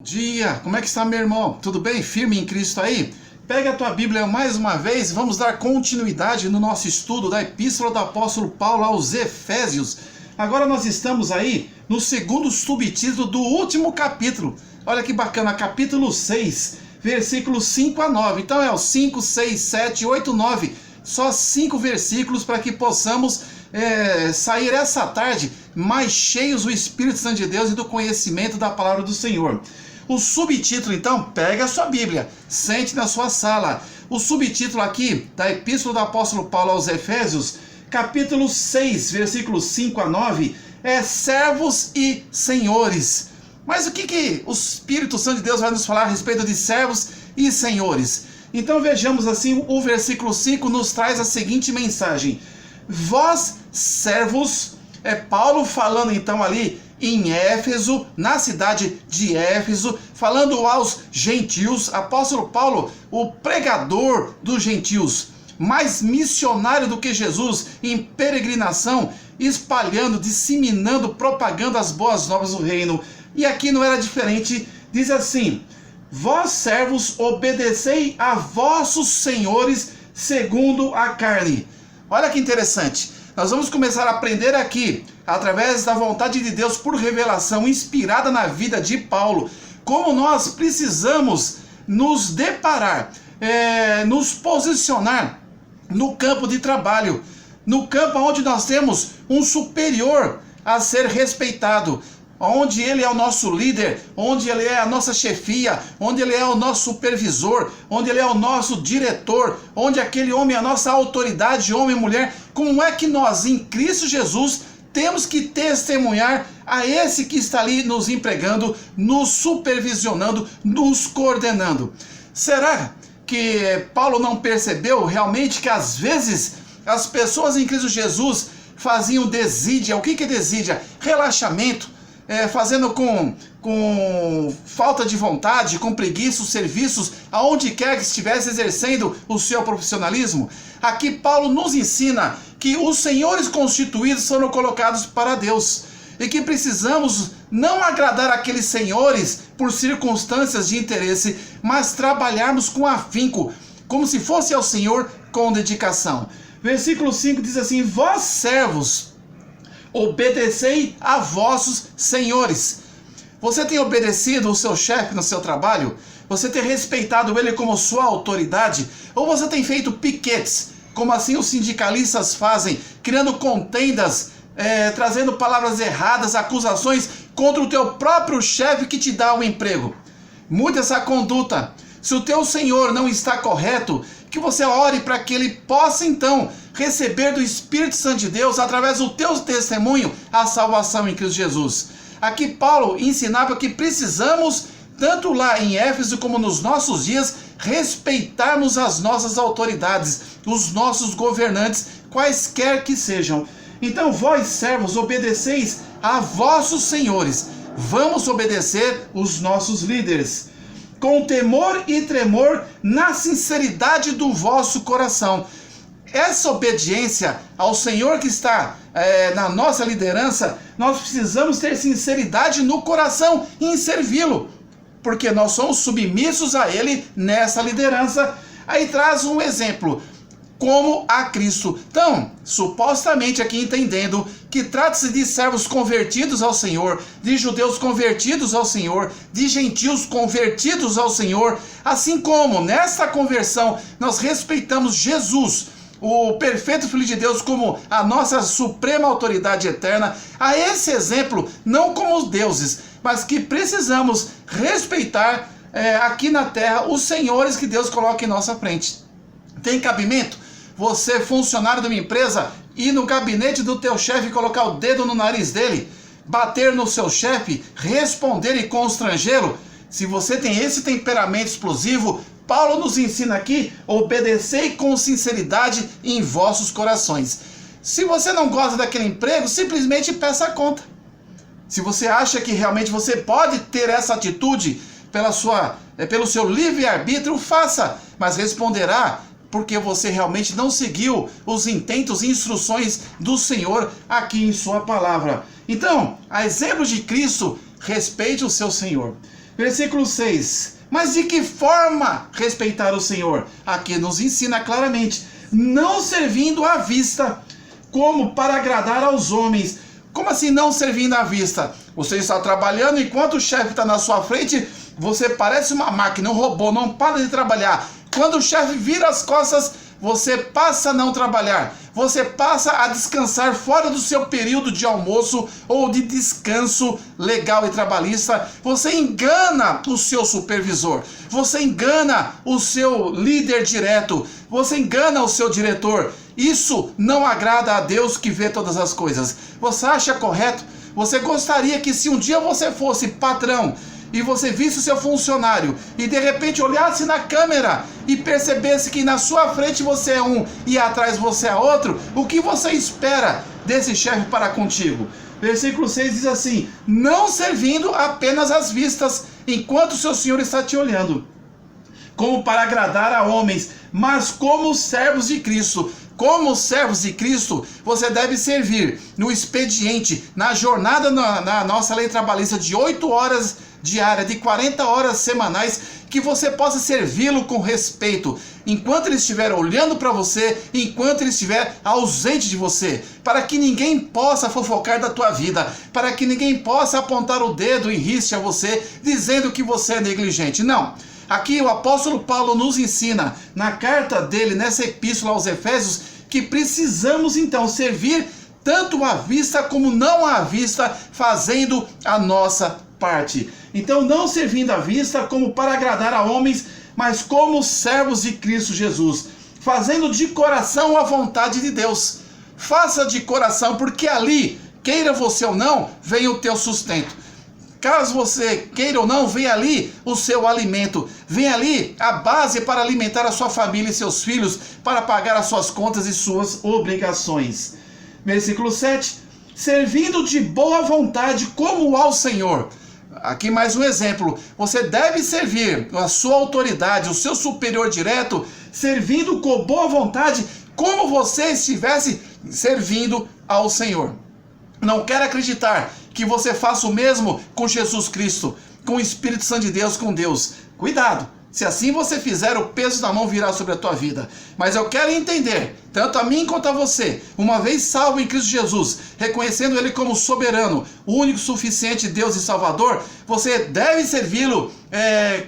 Dia, como é que está, meu irmão? Tudo bem? Firme em Cristo aí? Pega a tua Bíblia mais uma vez, vamos dar continuidade no nosso estudo da Epístola do Apóstolo Paulo aos Efésios. Agora nós estamos aí no segundo subtítulo do último capítulo. Olha que bacana, capítulo 6, versículos 5 a 9. Então é o 5, 6, 7, 8, 9. Só 5 versículos para que possamos sair essa tarde mais cheios do Espírito Santo de Deus e do conhecimento da palavra do Senhor. O subtítulo, então, pega a sua Bíblia, sente na sua sala. O subtítulo aqui da Epístola do Apóstolo Paulo aos Efésios, capítulo 6, versículos 5 a 9, é servos e senhores. Mas o que o Espírito Santo de Deus vai nos falar a respeito de servos e senhores? Então vejamos assim, o versículo 5 nos traz a seguinte mensagem: vós, servos, é Paulo falando então ali em Éfeso, na cidade de Éfeso, falando aos gentios, apóstolo Paulo, o pregador dos gentios, mais missionário do que Jesus, em peregrinação, espalhando, disseminando, propagando as boas novas do reino. E aqui não era diferente, diz assim: vós, servos, obedecei a vossos senhores segundo a carne. Olha que interessante. Nós vamos começar a aprender aqui, através da vontade de Deus por revelação inspirada na vida de Paulo, como nós precisamos nos deparar, nos posicionar no campo de trabalho, no campo onde nós temos um superior a ser respeitado, onde ele é o nosso líder, onde ele é a nossa chefia, onde ele é o nosso supervisor, onde ele é o nosso diretor, onde aquele homem é a nossa autoridade, homem e mulher. Como é que nós, em Cristo Jesus, temos que testemunhar a esse que está ali nos empregando, nos supervisionando, nos coordenando? Será que Paulo não percebeu realmente que às vezes as pessoas em Cristo Jesus faziam desídia? O que é desídia? Relaxamento. Fazendo com falta de vontade, com preguiça, os serviços, aonde quer que estivesse exercendo o seu profissionalismo. Aqui Paulo nos ensina que os senhores constituídos foram colocados para Deus e que precisamos não agradar aqueles senhores por circunstâncias de interesse, mas trabalharmos com afinco, como se fosse ao Senhor com dedicação. Versículo 5 diz assim: vós, servos, obedecei a vossos senhores. Você tem obedecido o seu chefe no seu trabalho? Você tem respeitado ele como sua autoridade? Ou você tem feito piquetes, como assim os sindicalistas fazem, criando contendas, trazendo palavras erradas, acusações contra o teu próprio chefe que te dá o emprego? Mude essa conduta. Se o teu senhor não está correto, que você ore para que ele possa então receber do Espírito Santo de Deus, através do teu testemunho, a salvação em Cristo Jesus. Aqui Paulo ensinava que precisamos, tanto lá em Éfeso como nos nossos dias, respeitarmos as nossas autoridades, os nossos governantes, quaisquer que sejam. Então vós, servos, obedeceis a vossos senhores. Vamos obedecer os nossos líderes, com temor e tremor, na sinceridade do vosso coração. Essa obediência ao Senhor que está na nossa liderança, nós precisamos ter sinceridade no coração em servi-lo, porque nós somos submissos a Ele nessa liderança. Aí traz um exemplo, como a Cristo. Então, supostamente aqui entendendo que trata-se de servos convertidos ao Senhor, de judeus convertidos ao Senhor, de gentios convertidos ao Senhor, assim como nesta conversão nós respeitamos Jesus, o perfeito Filho de Deus, como a nossa suprema autoridade eterna. A esse exemplo, não como os deuses, mas que precisamos respeitar aqui na terra os senhores que Deus coloca em nossa frente. Tem cabimento você, funcionário de uma empresa, ir no gabinete do teu chefe e colocar o dedo no nariz dele, bater no seu chefe, responder e constrangê-lo? Se você tem esse temperamento explosivo, Paulo nos ensina aqui: obedecei com sinceridade em vossos corações. Se você não gosta daquele emprego, simplesmente peça a conta. Se você acha que realmente você pode ter essa atitude pelo seu livre-arbítrio, faça, mas responderá porque você realmente não seguiu os intentos e instruções do Senhor aqui em sua palavra. Então, a exemplo de Cristo, respeite o seu Senhor. Versículo 6. Mas de que forma respeitar o Senhor? Aqui nos ensina claramente, não servindo à vista, como para agradar aos homens. Como assim não servindo à vista? Você está trabalhando enquanto o chefe está na sua frente, você parece uma máquina, um robô, não para de trabalhar. Quando o chefe vira as costas, você passa a não trabalhar. Você passa a descansar fora do seu período de almoço ou de descanso legal e trabalhista. Você engana o seu supervisor. Você engana o seu líder direto. Você engana o seu diretor. Isso não agrada a Deus que vê todas as coisas. Você acha correto? Você gostaria que se um dia você fosse patrão e você visse o seu funcionário e de repente olhasse na câmera e percebesse que na sua frente você é um e atrás você é outro, o que você espera desse chefe para contigo? Versículo 6 diz assim: não servindo apenas às vistas, enquanto o seu senhor está te olhando, como para agradar a homens, mas como servos de Cristo. Como servos de Cristo, você deve servir no expediente, na jornada na nossa lei trabalhista de 8 horas diária, de 40 horas semanais, que você possa servi-lo com respeito, enquanto ele estiver olhando para você, enquanto ele estiver ausente de você, para que ninguém possa fofocar da tua vida, para que ninguém possa apontar o dedo em riste a você, dizendo que você é negligente. Não. Aqui o apóstolo Paulo nos ensina, na carta dele, nessa epístola aos Efésios, que precisamos então servir tanto à vista como não à vista, fazendo a nossa parte. Então, não servindo à vista como para agradar a homens, mas como servos de Cristo Jesus, fazendo de coração a vontade de Deus. Faça de coração, porque ali, queira você ou não, vem o teu sustento. Caso você queira ou não, vem ali o seu alimento, vem ali a base para alimentar a sua família e seus filhos, para pagar as suas contas e suas obrigações. Versículo 7, servindo de boa vontade como ao Senhor. Aqui mais um exemplo, você deve servir a sua autoridade, o seu superior direto, servindo com boa vontade, como você estivesse servindo ao Senhor. Não quero acreditar que você faça o mesmo com Jesus Cristo, com o Espírito Santo de Deus, com Deus. Cuidado, se assim você fizer, o peso da mão virá sobre a tua vida. Mas eu quero entender, tanto a mim quanto a você, uma vez salvo em Cristo Jesus, reconhecendo Ele como soberano, o único suficiente Deus e Salvador, você deve servi-lo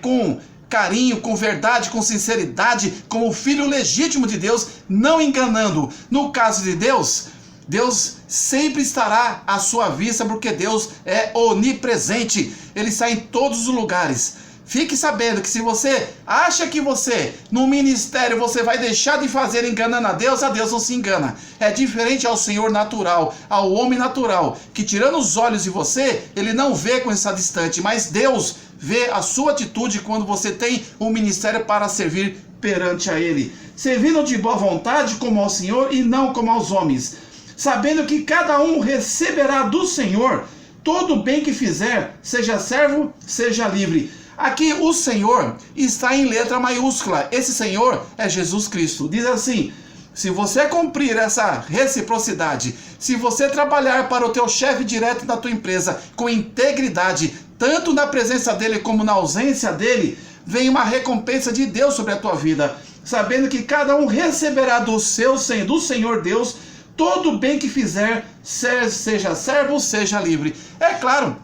com carinho, com verdade, com sinceridade, como filho legítimo de Deus, não enganando. No caso de Deus, Deus sempre estará à sua vista, porque Deus é onipresente, Ele está em todos os lugares. Fique sabendo que se você acha que você, no ministério, você vai deixar de fazer enganando a Deus não se engana. É diferente ao Senhor natural, ao homem natural, que tirando os olhos de você, ele não vê com essa distante, mas Deus vê a sua atitude quando você tem um ministério para servir perante a Ele. Servindo de boa vontade como ao Senhor e não como aos homens, sabendo que cada um receberá do Senhor todo o bem que fizer, seja servo, seja livre. Aqui o Senhor está em letra maiúscula. Esse Senhor é Jesus Cristo. Diz assim: se você cumprir essa reciprocidade, se você trabalhar para o teu chefe direto da tua empresa com integridade, tanto na presença dele como na ausência dele, vem uma recompensa de Deus sobre a tua vida, sabendo que cada um receberá do Senhor Deus todo o bem que fizer, seja servo, seja livre. É claro,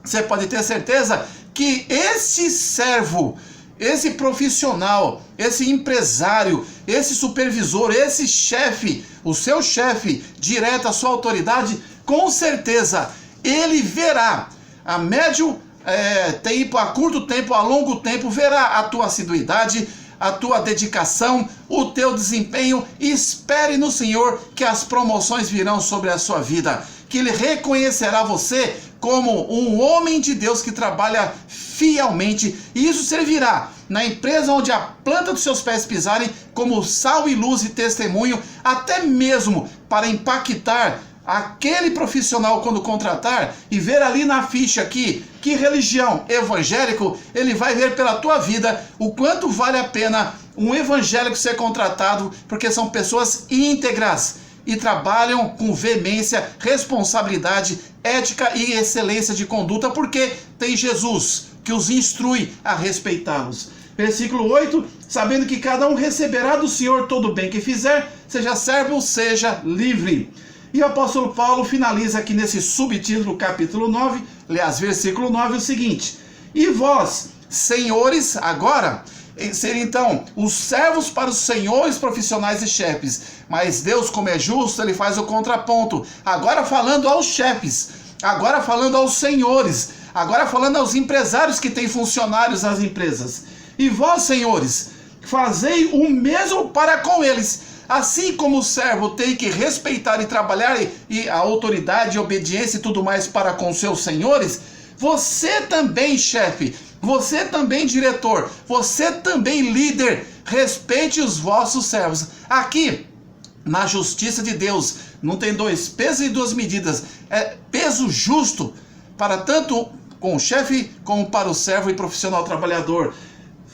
você pode ter certeza que esse servo, esse profissional, esse empresário, esse supervisor, esse chefe, o seu chefe direto, a sua autoridade, com certeza ele verá a médio tempo, a curto tempo, a longo tempo, verá a tua assiduidade, a tua dedicação, o teu desempenho. Espere no Senhor que as promoções virão sobre a sua vida, que Ele reconhecerá você como um homem de Deus que trabalha fielmente, e isso servirá na empresa onde a planta dos seus pés pisarem como sal e luz e testemunho, até mesmo para impactar aquele profissional quando contratar e ver ali na ficha que religião, evangélico, ele vai ver pela tua vida o quanto vale a pena um evangélico ser contratado, porque são pessoas íntegras e trabalham com veemência, responsabilidade, ética e excelência de conduta, porque tem Jesus, que os instrui a respeitá-los. Versículo 8, sabendo que cada um receberá do Senhor todo o bem que fizer, seja servo ou seja livre. E o apóstolo Paulo finaliza aqui nesse subtítulo, capítulo 9, aliás, versículo 9, o seguinte: e vós, senhores, agora, serem então os servos para os senhores profissionais e chefes, mas Deus, como é justo, ele faz o contraponto, agora falando aos chefes, agora falando aos senhores, agora falando aos empresários que têm funcionários nas empresas. E vós, senhores, fazei o mesmo para com eles. Assim como o servo tem que respeitar e trabalhar e a autoridade, a obediência e tudo mais para com seus senhores, você também, chefe, você também, diretor, você também, líder, respeite os vossos servos. Aqui, na justiça de Deus, não tem dois pesos e duas medidas, é peso justo para tanto com o chefe como para o servo e profissional trabalhador.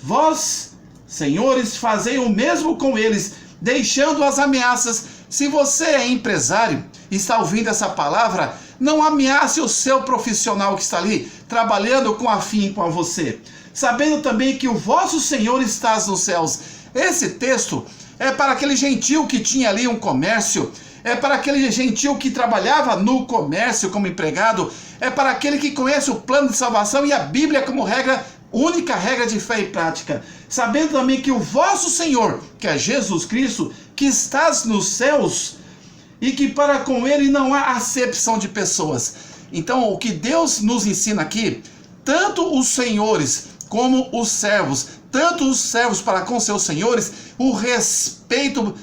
Vós, senhores, fazei o mesmo com eles, deixando as ameaças. Se você é empresário e está ouvindo essa palavra, não ameace o seu profissional que está ali, trabalhando com afinco a você, sabendo também que o vosso Senhor está nos céus. Esse texto é para aquele gentil que tinha ali um comércio, é para aquele gentil que trabalhava no comércio como empregado, é para aquele que conhece o plano de salvação e a Bíblia como regra, única regra de fé e prática, sabendo também que o vosso Senhor, que é Jesus Cristo, que estás nos céus, e que para com ele não há acepção de pessoas. Então, o que Deus nos ensina aqui, tanto os senhores como os servos, tanto os servos para com seus senhores, o respeito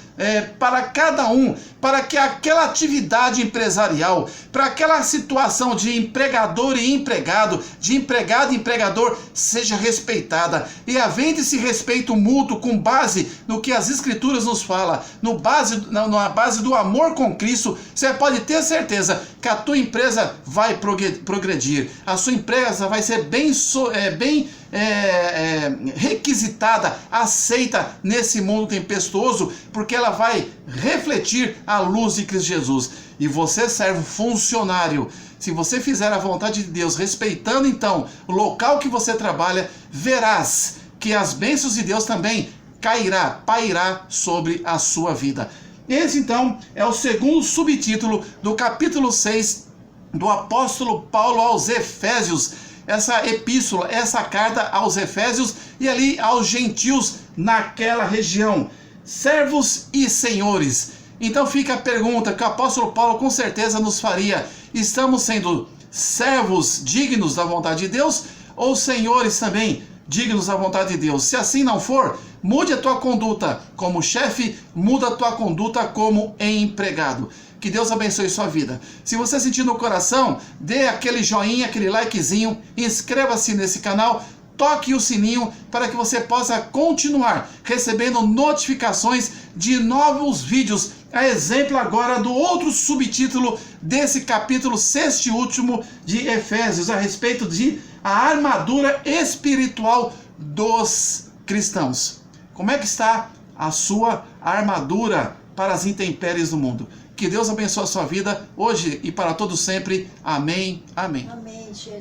para cada um, para que aquela atividade empresarial, para aquela situação de empregador e empregado, de empregado e empregador, seja respeitada. E havendo esse respeito mútuo com base no que as Escrituras nos falam, na base do amor com Cristo, você pode ter certeza que a tua empresa vai progredir, a sua empresa vai ser bem requisitada, aceita nesse mundo tempestuoso, porque ela vai refletir a luz de Cristo Jesus. E você, servo funcionário, se você fizer a vontade de Deus, respeitando então o local que você trabalha, verás que as bênçãos de Deus também pairá sobre a sua vida. Esse então é o segundo subtítulo do capítulo 6 do apóstolo Paulo aos Efésios, essa epístola, essa carta aos Efésios e ali aos gentios naquela região, servos e senhores. Então fica a pergunta que o apóstolo Paulo com certeza nos faria: estamos sendo servos dignos da vontade de Deus ou senhores também dignos da vontade de Deus? Se assim não for, mude a tua conduta como chefe, muda a tua conduta como empregado. Que Deus abençoe sua vida. Se você sentir no coração, dê aquele joinha, aquele likezinho, inscreva-se nesse canal, toque o sininho para que você possa continuar recebendo notificações de novos vídeos. A exemplo agora do outro subtítulo desse capítulo 6º e último de Efésios, a respeito de a armadura espiritual dos cristãos. Como é que está a sua armadura para as intempéries do mundo? Que Deus abençoe a sua vida hoje e para todo sempre. Amém. Amém. Amém, Jesus.